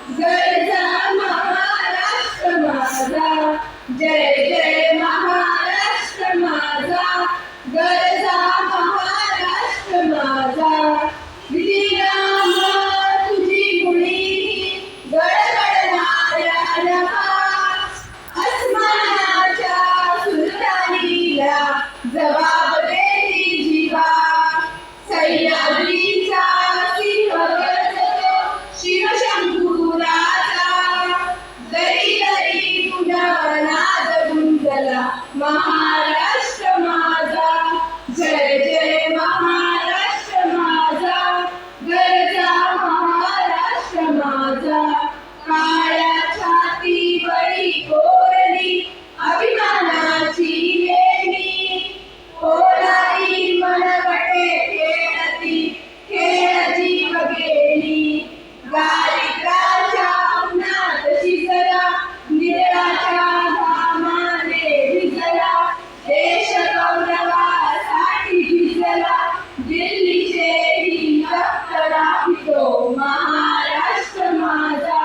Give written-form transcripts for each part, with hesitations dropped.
गरजा महाराष्ट्र माझा, जय जय महाराष्ट्र माझा, गरजा महाराष्ट्र माझा. विधिनाम तुझी मुळी गडगडणाऱ्या नभा, अस्मानाच्या सुलतानीला जबाब देती जिवा. सह्याद्रीचा सिंह गरजतो शिवशंभुराजा, दरी दरी तुझा नाद गुंजला महाराष्ट्र माझा. जय जय महाराष्ट्र माझा, गरजा महाराष्ट्र माझा. काळ्या छातीवरी कोरली अभिमानाची लेणी, ओलारी मनवटे खेळती खेळ जीव गेली. गालिकाच्या उन्हात शिजला, निळाच्या घामाने भिजला, देश गौरवासाठी झिजला, दिल्लीचेही रक्त राखतो महाराष्ट्र माझा.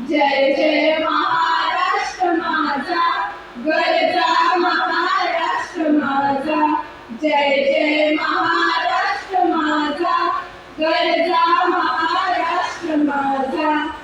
जय जय महाराष्ट्र माझा, गरजा महाराष्ट्र माझा. जय जय महाराष्ट्र माझा, गरजा महाराष्ट्र माझा.